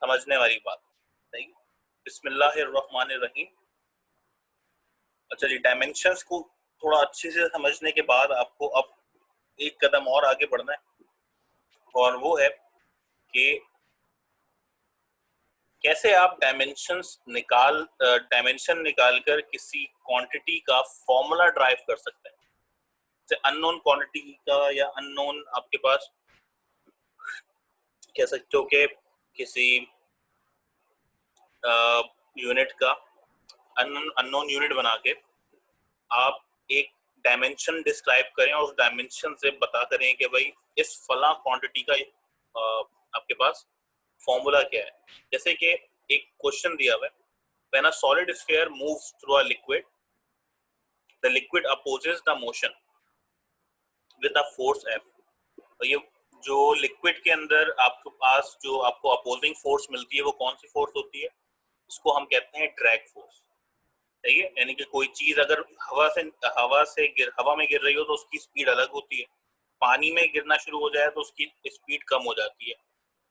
समझने वाली बात। सही। बिस्मिल्लाहिर्रहमानिर्रहीम। अच्छा जी, डायमेंशंस को थोड़ा अच्छे से समझने के बाद आपको अब एक कदम और आगे बढ़ना है, और वो है कि कैसे आप डायमेंशन निकालकर किसी क्वांटिटी का फॉर्मूला ड्राइव कर सकते हैं। जैसे अननोन क्वांटिटी का या अननोन आपके पास कह सकते हो कि किसी यूनिट का अननोन यूनिट बना के आप एक डायमेंशन डिस्क्राइब करें और उस डायमेंशन से बता करें कि भाई इस फला क्वांटिटी का आपके पास फॉर्मूला क्या है। जैसे कि एक क्वेश्चन दिया हुआ है, when a solid sphere moves through a liquid, the liquid opposes the motion with a force F. और ये जो लिक्विड के अंदर आपके पास जो आपको अपोजिंग फोर्स मिलती है वो कौन सी फोर्स होती है? उसको हम कहते हैं ड्रैग फोर्स। सही है, यानी कि कोई चीज अगर हवा में गिर रही हो तो उसकी स्पीड अलग होती है, पानी में गिरना शुरू हो जाए तो उसकी स्पीड कम हो जाती है,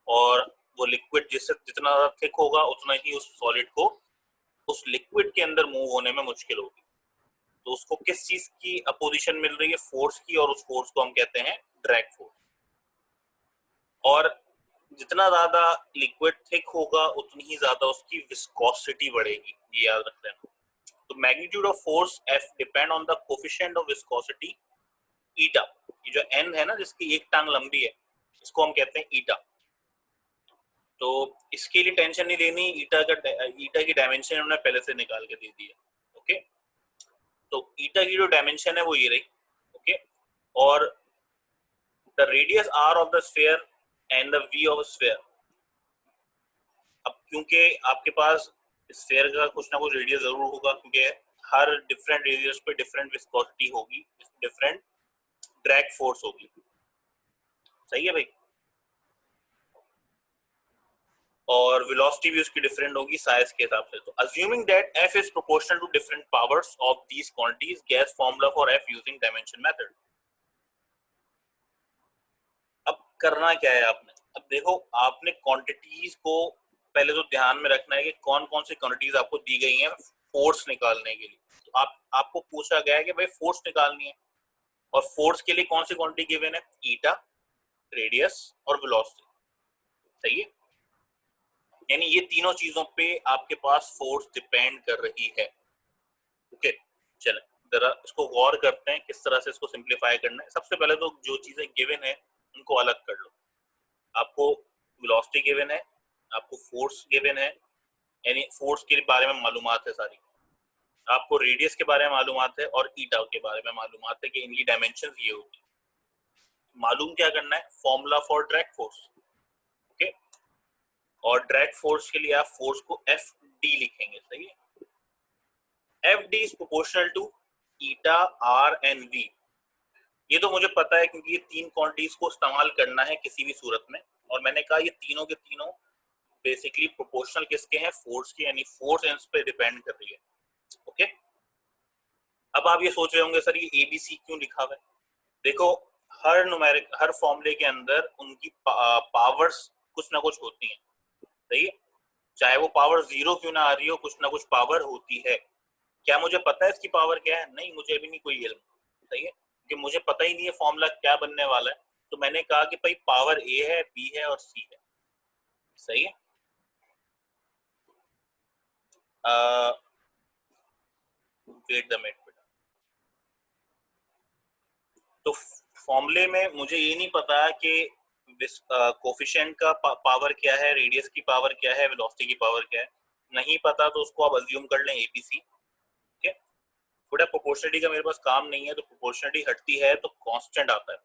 और वो लिक्विड जिससे जितना ज्यादा थिक होगा उतना ही उस सॉलिड को उस लिक्विड के अंदर मूव होने में मुश्किल होगी। तो उसको किस चीज की अपोजिशन मिल रही है? फोर्स की, और उस फोर्स को हम कहते हैं ड्रैग फोर्स। और जितना ज्यादा लिक्विड थिक होगा उतनी ही ज्यादा उसकी विस्कोसिटी बढ़ेगी, ये याद रख लेना। तो magnitude of force F depend on the coefficient of viscosity ईटा। ये जो एन है ना, जिसकी एक टांग लंबी है, इसको हम कहते हैं ईटा। तो इसके लिए टेंशन नहीं लेनी, ईटा की डायमेंशन उन्होंने पहले से निकाल के दे दी है। ओके, तो ईटा की जो डायमेंशन है वो ये रही। ओके, और the radius R of the sphere and the V of sphere. अब क्योंकि आपके पास स्फीयर का कुछ ना कुछ रेडियस जरूर होगा, क्योंकि हर डिफरेंट रेडियस पे डिफरेंट विस्कोसिटी होगी, डिफरेंट ड्रैग फोर्स होगी। सही है भाई। और वेलोसिटी भी उसकी डिफरेंट होगी साइज के हिसाब से। तो assuming that F is proportional to different powers of these quantities, guess formula for F using dimension method. अब करना क्या है आपने? अब देखो, आपने क्वांटिटीज को पहले तो ध्यान में रखना है कि कौन कौन सी क्वांटिटीज आपको दी गई हैं फोर्स निकालने के लिए। तो आपको पूछा गया है कि भाई फोर्स निकालनी है, और फोर्स के लिए कौन सी क्वांटिटी गिवन है? ईटा, रेडियस और वेलोसिटी। सही है, यानी ये तीनों चीजों पे आपके पास फोर्स डिपेंड कर रही है। ओके, चलें जरा इसको गौर करते हैं किस तरह से इसको सिंप्लीफाई करना है। सबसे पहले तो जो चीजें गिवन है उनको अलग कर लो। आपको वेलोसिटी गिवन है, आपको फोर्स गिवन है, यानी फोर्स के बारे में मालूमात है सारी, आपको रेडियस के बारे में मालूमात है, और ईटा के बारे में मालूमात है कि इनकी डायमेंशन ये होगी। मालूम क्या करना है? Formula for drag force. Okay, और ड्रैग फोर्स के लिए आप फोर्स को एफ डी लिखेंगे। सही है, F D is proportional to eta, R and V. ये तो मुझे पता है क्योंकि ये तीन क्वांटिटीज को इस्तेमाल करना है किसी भी सूरत में, और मैंने कहा ये तीनों के तीनों बेसिकली प्रोपोर्शनल किसके हैं? फोर्स के, यानी फोर्स इन पे डिपेंड कर रही है। ओके, अब आप ये सोच रहे होंगे सर ये एबीसी क्यों लिखा हुआ है? देखो, हर फॉर्मूले के अंदर उनकी पावर्स कुछ ना कुछ होती हैं। सही है, चाहे वो पावर जीरो क्यों ना आ रही हो, कुछ ना कुछ पावर होती है। क्या मुझे पता है इसकी पावर क्या है? नहीं, मुझे अभी नहीं कोई इल्म। सही है, कि मुझे पता ही नहीं है फॉर्मूला क्या बनने वाला है। तो मैंने कहा कि भाई पावर ए है, बी है और सी है। सही है, वेट द मिनट। तो फॉर्मूले में मुझे ये नहीं पता कि कोफिशिएंट का पावर क्या है, रेडियस की पावर क्या है, वेलोसिटी की पावर क्या है। नहीं पता तो उसको आप अज्यूम कर लें एबीसी। ठीक है, थोड़ा प्रोपोर्शनलिटी का मेरे पास काम नहीं है, तो प्रोपोर्शनलिटी हटती है तो कांस्टेंट आता है।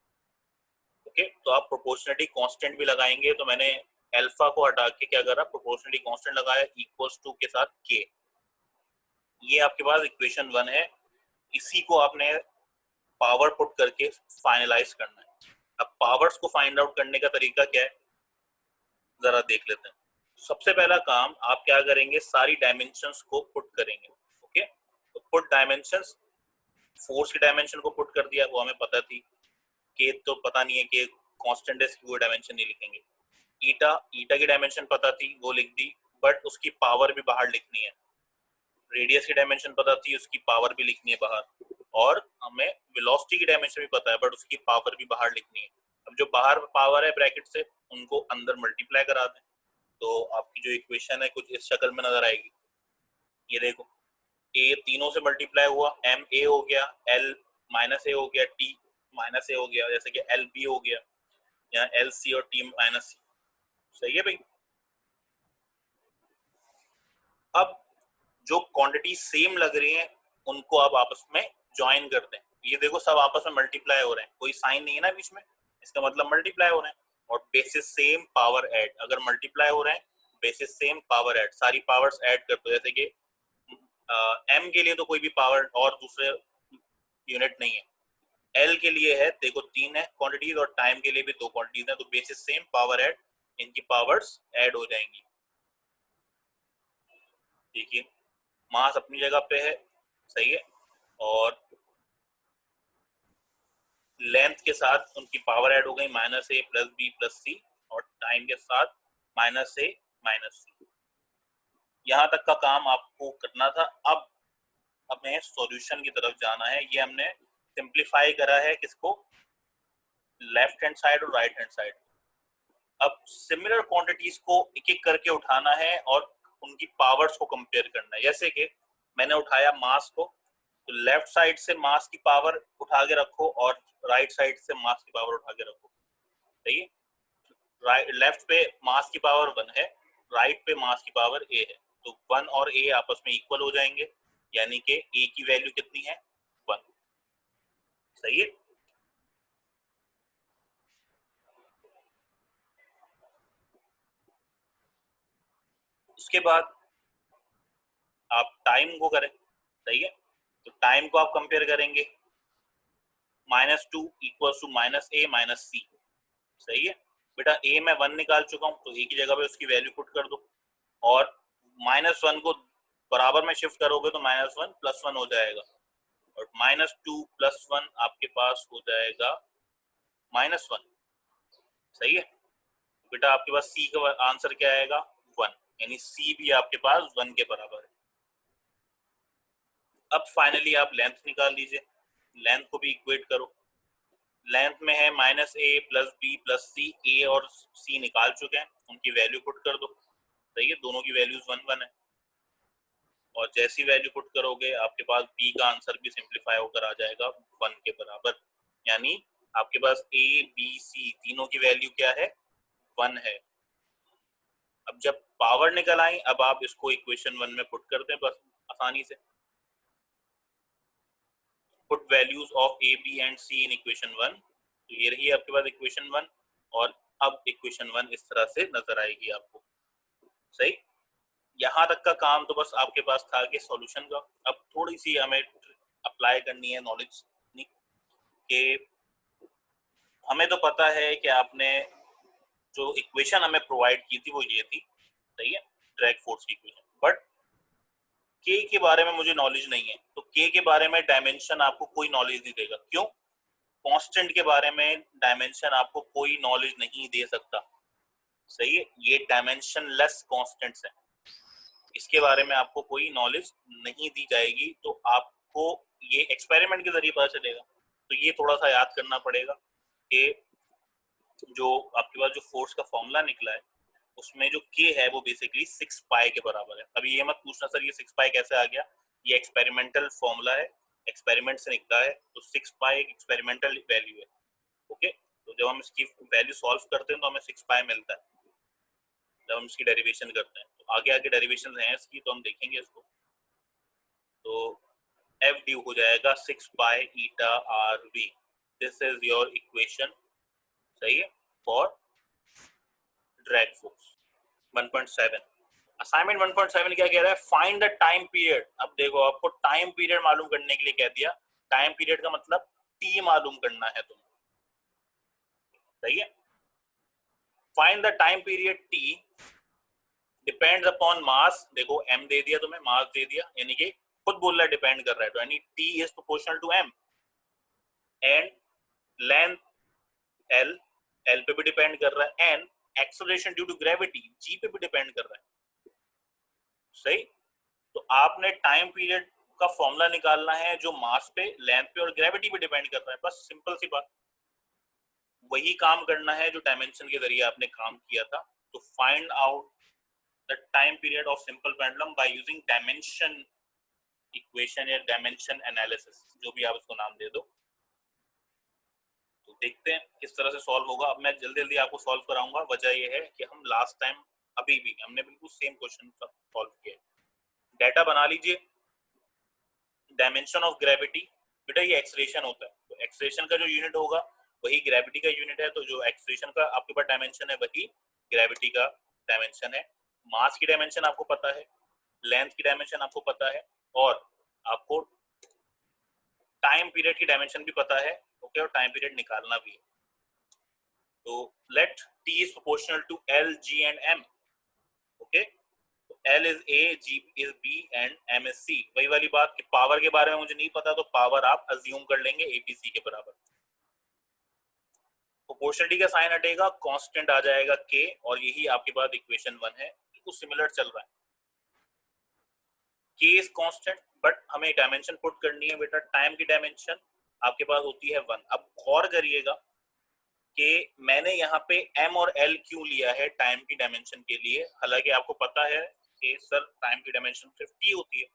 ओके, तो आप प्रोपोर्शनलिटी कांस्टेंट भी लगाएंगे, तो मैंने अल्फा को हटा के क्या करा? प्रोपोर्शनलिटी कांस्टेंट लगाया इक्वल्स टू के साथ के। ये आपके पास इक्वेशन 1 है, इसी को आपने पावर पुट करके फाइनलाइज करना है। अब पावर्स को फाइंड आउट करने का तरीका क्या है, जरा देख लेते हैं। सबसे पहला काम आप क्या करेंगे? सारी डायमेंशंस को पुट करेंगे। ओके, तो पुट डायमेंशंस, फोर्स की डायमेंशन को पुट कर दिया, वो हमें पता थी। के तो पता नहीं है कि कांस्टेंट है, वो डायमेंशन नहीं लिखेंगे। ईटा ईटा की डायमेंशन पता थी, वो लिख दी, बट उसकी पावर भी बाहर लिखनी है। रेडियस की डायमेंशन पता थी, उसकी पावर भी लिखनी है बाहर, और हमें वेलोसिटी की डायमेंशन भी पता है बट उसकी पावर भी बाहर लिखनी है। अब जो बाहर पावर है ब्रैकेट से, उनको अंदर मल्टीप्लाई करा दें, तो आपकी जो इक्वेशन है कुछ इस शक्ल में नजर आएगी। ये देखो, ए तीनों से मल्टीप्लाई हुआ, एम ए हो गया, एल माइनस ए हो गया, टी माइनस ए हो गया, जैसे कि एल बी हो गया, या एल सी और टी माइनस सी। सही है भाई। अब जो क्वांटिटी सेम लग रही है उनको आप आपस में ज्वाइन कर दें। ये देखो सब आपस में मल्टीप्लाई हो रहे हैं, कोई साइन नहीं है ना बीच में, इसका मतलब मल्टीप्लाई हो रहे हैं। और बेसिस सेम पावर ऐड, अगर मल्टीप्लाई हो रहे हैं बेसिस सेम पावर ऐड, सारी पावर्स ऐड कर दो। जैसे कि एम के लिए तो कोई भी पावर और दूसरे यूनिट नहीं है, एल के लिए है, देखो 3 है क्वांटिटीज, और टाइम के लिए भी 2 क्वांटिटीज है, तो बेसिस सेम पावर ऐड, इनकी पावर्स ऐड हो जाएंगी। देखिए मास अपनी जगह पे है, सही है, और लेंथ के साथ उनकी पावर ऐड हो गई, माइनस ए प्लस बी प्लस सी, और टाइम के साथ माइनस ए माइनस सी। यहाँ तक का काम आपको करना था। अब हमें सॉल्यूशन की तरफ जाना है। ये हमने सिंप्लीफाई करा है किसको, लेफ्ट हैंड साइड और राइट हैंड साइड। अब सिमिलर क्वांटिटीज को एक एक करके उठाना है और उनकी पावर्स को कंपेयर करना है। जैसे कि मैंने उठाया मास को, तो लेफ्ट साइड से मास की पावर उठा के रखो और राइट साइड से मास की पावर उठा के रखो। सही है। राइट लेफ्ट पे मास की पावर 1 है, राइट पे मास की पावर ए है, तो 1 और ए आपस में इक्वल हो जाएंगे, यानी कि ए की वैल्यू कितनी है, 1। सही है। उसके बाद आप टाइम को करें। सही है, तो टाइम को आप कंपेयर करेंगे, -2 equal to minus a minus c. सही है बेटा, ए में 1 निकाल चुका हूं, तो ए की जगह पे उसकी वैल्यू पुट कर दो, और -1 को बराबर में शिफ्ट करोगे तो -1 +1 हो जाएगा, और -2 +1 आपके पास हो जाएगा -1। सही है बेटा, आपके पास सी का आंसर क्या आएगा, 1, यानी सी भी आपके पास 1 के बराबर है। अब फाइनली आप लेंथ निकाल लीजिए, लेंथ को भी इक्वेट करो। लेंथ में है -a प्लस बी प्लस सी, ए और सी निकाल चुके हैं, उनकी वैल्यू पुट कर दो। सही है, दोनों की वैल्यूज 1 1 है, और जैसी वैल्यू पुट करोगे आपके पास बी का आंसर भी सिंप्लीफाई होकर आ जाएगा 1 के बराबर, यानी आपके पास ए बी सी तीनों की वैल्यू क्या है, 1 है। अब जब पावर निकल आई, अब आप इसको इक्वेशन 1 में पुट कर दें बस आसानी से। Put values of A B and C in equation 1, तो ये रही आपके पास इक्वेशन 1, और अब इक्वेशन 1 इस तरह से नजर आएगी आपको। सही, यहाँ तक का काम तो बस आपके पास था कि सॉल्यूशन का। अब थोड़ी सी हमें अप्लाई करनी है नॉलेज कि हमें तो पता है कि आपने जो इक्वेशन हमें प्रोवाइड की थी वो ये थी, सही है, ड्रैग फोर्स की इक्वेशन, बट के के बारे में मुझे नॉलेज नहीं है, तो के बारे में डायमेंशन आपको कोई नॉलेज नहीं देगा। क्यों? कांस्टेंट के बारे में डायमेंशन आपको कोई नॉलेज नहीं दे सकता। सही है, ये डायमेंशन लेस कांस्टेंट्स है, इसके बारे में आपको कोई नॉलेज नहीं दी जाएगी, तो आपको ये एक्सपेरिमेंट के जरिए पता चलेगा। तो ये थोड़ा सा याद करना पड़ेगा कि जो आपके पास जो फोर्स का फॉर्मूला निकला है उसमें जो के है वो बेसिकली 6 पाई के बराबर है। अभी ये मत पूछना सर ये 6 पाई कैसे आ गया, ये एक्सपेरिमेंटल फॉर्मूला है, एक्सपेरिमेंट से निकला है, तो 6 पाई एक एक्सपेरिमेंटल वैल्यू है। ओके, तो जब हम इसकी वैल्यू सॉल्व करते हैं तो हमें 6 पाई मिलता है जब हम इसकी डेरिवेशन करते हैं। तो आगे आगे डेरिवेशन हैं इसकी, तो हम देखेंगे इसको। तो एफ डी हो जाएगा 6 pi eta r v, this is your equation. सही है, फॉर ड्रैग फोर्स 1.7। असाइनमेंट 1.7 क्या कह रहा है, फाइंड द टाइम पीरियड। अब देखो आपको टाइम पीरियड मालूम करने के लिए कह दिया, टाइम पीरियड का मतलब टी मालूम करना है तुम्हें। सही है, find the time period T depends upon mass. देखो एम दे दिया तुम्हें, मास दे दिया, यानी कि खुद बोल रहा है डिपेंड कर रहा है, तो यानी t is proportional to m, and length l, l पे भी डिपेंड कर रहा है, and acceleration due to gravity g पे भी डिपेंड कर रहा है, सही। तो आपने टाइम पीरियड का फॉर्मूला निकालना है जो मास पे, लेंथ पे और ग्रेविटी पे डिपेंड कर रहा है, बस सिंपल सी बात। वही काम करना है जो डायमेंशन के जरिए आपने काम किया था। तो find out the time period of simple pendulum by using dimension equation या डायमेंशन एनालिसिस, जो भी आप इसको नाम दे दो। तो देखते हैं किस तरह से सॉल्व होगा। अब मैं जल्दी जल्दी आपको सॉल्व कराऊंगा। वजह यह है कि हम लास्ट टाइम अभी भी हमने बिल्कुल सेम क्वेश्चन सॉल्व किया है। डाटा बना लीजिए। डायमेंशन ऑफ ग्रेविटी, बेटा ये एक्सलेशन होता है, तो एक्सलेशन का जो यूनिट होगा वही ग्रेविटी का यूनिट है। तो जो एक्सलेशन का आपके पास डायमेंशन है वही ग्रेविटी का डायमेंशन है। मास की डायमेंशन आपको पता है, लेंथ की डायमेंशन आपको पता है, और आपको टाइम पीरियड की डायमेंशन भी पता है। ओके, और टाइम पीरियड निकालना भी है। तो let T is proportional to L, G and M. Okay, L is A, G is B and M is C। वही वाली बात कि पावर के बारे में मुझे नहीं पता, तो पावर आप अज्यूम कर लेंगे APC के बराबर। प्रोपोर्शनलिटी का साइन हटेगा, कांस्टेंट आ जाएगा K, और यही आपके पास इक्वेशन 1 है। बिल्कुल सिमिलर चल रहा है। K इज कांस्टेंट, बट हमें डायमेंशन पुट करनी है बेटा। टाइम की डायमेंशन आपके पास होती है 1। अब गौर करिएगा कि मैंने यहाँ पे M और L क्यों लिया है टाइम की डायमेंशन के लिए, हालांकि आपको पता है कि सर टाइम की डायमेंशन 50 होती है।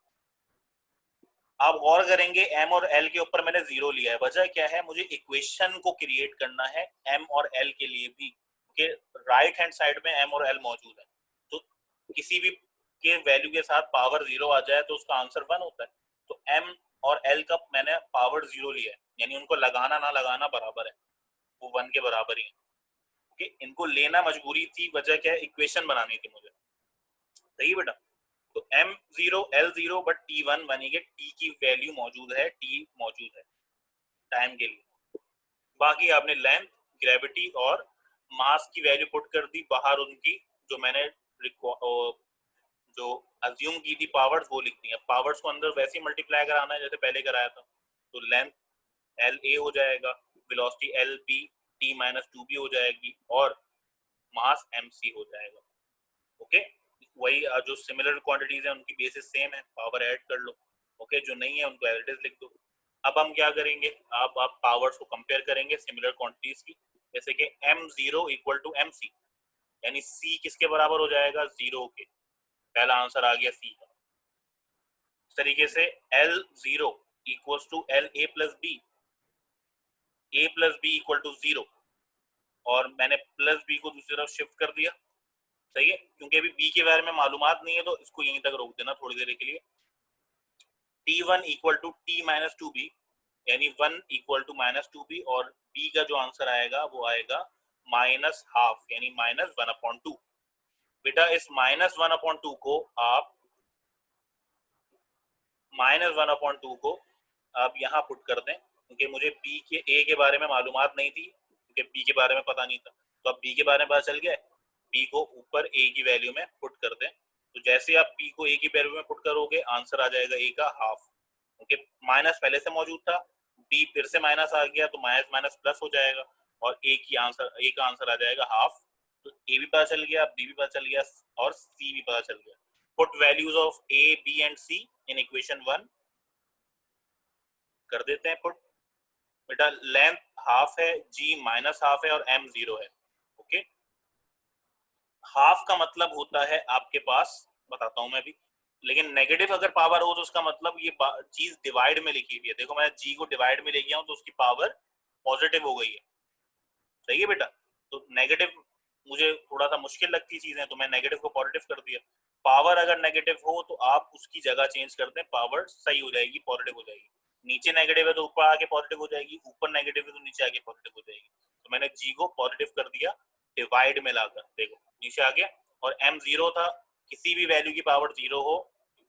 आप गौर करेंगे M और L के ऊपर मैंने 0 लिया है। वजह क्या है, मुझे इक्वेशन को क्रिएट करना है M और L के लिए भी, कि राइट हैंड साइड में M और L मौजूद है। तो किसी भी के वैल्यू के साथ पावर 0 आ जाए तो उसका आंसर 1 होता है। तो M और L का मैंने पावर 0 लिया है, यानी उनको लगाना ना लगाना बराबर है, वो 1 के बराबर ही है। ओके, इनको लेना मजबूरी थी। वजह क्या है, इक्वेशन बनानी थी मुझे, सही बेटा। तो M0 L0, बट T1 बनेगी, T की वैल्यू मौजूद है, T मौजूद है टाइम के लिए। बाकी आपने लेंथ, ग्रेविटी और मास की वैल्यू पुट कर दी बाहर उनकी, जो मैंने जो अज्यूम की थी पावर्स, वो लिख दी है। पावर्स को अंदर वैसे ही मल्टीप्लाई कराना है जैसे पहले कराया था। तो लेंथ एल ए हो जाएगा, velocity L B T minus two B हो जाएगी, और मास एम सी हो जाएगा। ओके, वही जो सिमिलर क्वांटिटीज है उनकी बेसिस सेम है, पावर ऐड कर लो। ओके, जो नहीं है उनको एज इट इज लिख दो। अब हम क्या करेंगे, आप पावर्स को कंपेयर करेंगे सिमिलर क्वांटिटीज की। जैसे कि m0 equal to M C, यानी c किसके बराबर हो जाएगा, 0 के। पहला आंसर आ गया c का। इस तरीके से L0 equals to L A plus B, A plus B equal to 0, और मैंने प्लस बी को दूसरी तरफ शिफ्ट कर दिया। सही है, क्योंकि अभी बी के बारे में मालूमात नहीं है तो इसको यहीं तक रोक देना थोड़ी देर के लिए। T1 equal to T minus two B, यानी 1 equal to minus two B, और बी का जो आंसर आएगा वो आएगा माइनस हाफ, यानी माइनस 1/2। बेटा इस माइनस 1/2 को आप आप यहाँ पुट कर दें, क्योंकि मुझे बी के ए के बारे में मालूमात नहीं थी, क्योंकि बी के बारे में पता नहीं था। तो अब बी के बारे में पता चल गया, बी को ऊपर ए की वैल्यू में पुट कर दें। तो जैसे आप बी को ए की वैल्यू में पुट करोगे, आंसर आ जाएगा ए का हाफ। क्योंकि माइनस पहले से मौजूद था, बी फिर से माइनस आ गया, तो माइनस माइनस प्लस हो जाएगा, और ए का आंसर आ जाएगा हाफ। तो ए भी पता चल गया, बी भी पता चल गया, और सी भी पता चल गया। Put values of A B and C in equation 1 कर देते हैं पुट। बेटा लेंथ हाफ है, जी माइनस हाफ है, और एम 0 है। ओके, हाफ का मतलब होता है आपके पास, बताता हूं मैं भी, लेकिन नेगेटिव अगर पावर हो तो उसका मतलब ये चीज डिवाइड में लिखी हुई है। देखो मैं जी को डिवाइड में ले गया हूं तो उसकी पावर पॉजिटिव हो गई है। सही है बेटा। तो नेगेटिव मुझे थोड़ा सा मुश्किल लगती चीज है, तो मैं नेगेटिव को पॉजिटिव कर दिया। पावर अगर नेगेटिव हो तो आप उसकी जगह चेंज कर दें, पावर सही हो जाएगी, पॉजिटिव हो जाएगी। नीचे नेगेटिव है तो ऊपर आके पॉजिटिव हो जाएगी, ऊपर नेगेटिव है तो नीचे आके पॉजिटिव हो जाएगी। तो मैंने जी को पॉजिटिव कर दिया डिवाइड में लाकर, देखो नीचे आ गया। और एम 0 था, किसी भी वैल्यू की पावर 0 हो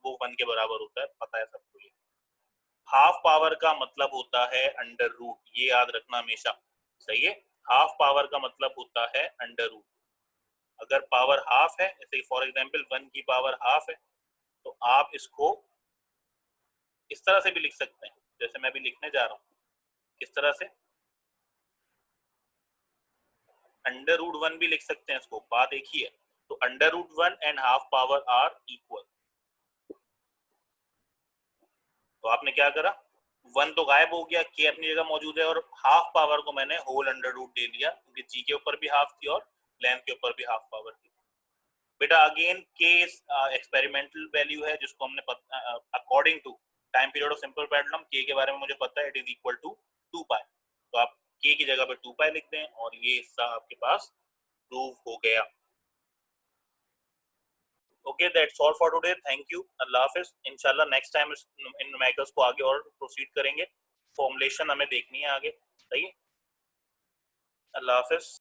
वो 1 के बराबर होता है, पता है सबको ये। हाफ पावर का मतलब होता है अंडर रूट, ये याद रखना हमेशा। सही है, हाफ पावर का मतलब होता है अंडर रूट। अगर पावर हाफ है, जैसे फॉर एग्जांपल 1 की पावर हाफ है, तो आप इसको इस तरह से भी लिख सकते हैं, जैसे मैं भी लिखने जा रहा हूँ। किस तरह से, अंडर रूट 1 भी लिख सकते हैं इसको, बात एक ही है। तो under root 1 and half power are equal. तो आपने क्या करा, 1 तो गायब हो गया, के अपनी जगह मौजूद है, और हाफ पावर को मैंने होल अंडर रूट दे दिया, क्योंकि जी के ऊपर भी हाफ थी और लेंथ के ऊपर भी हाफ पावर थी। बेटा अगेन के एक्सपेरिमेंटल वैल्यू है, जिसको हमने according to time period of simple pendulum के बारे में मुझे पता है, it is equal to 2 pi. तो आप के की जगह पे 2 पाई लिख दें और ये हिस्सा आपके पास प्रूव हो गया। Okay, that's all for today, thank you, अल्लाह हाफिज। इंशाल्लाह नेक्स्ट टाइम इन न्यूमेरिकल्स को आगे और प्रोसीड करेंगे, फॉर्मुलेशन हमें देखनी है आगे, सही है। अल्लाह हाफिज।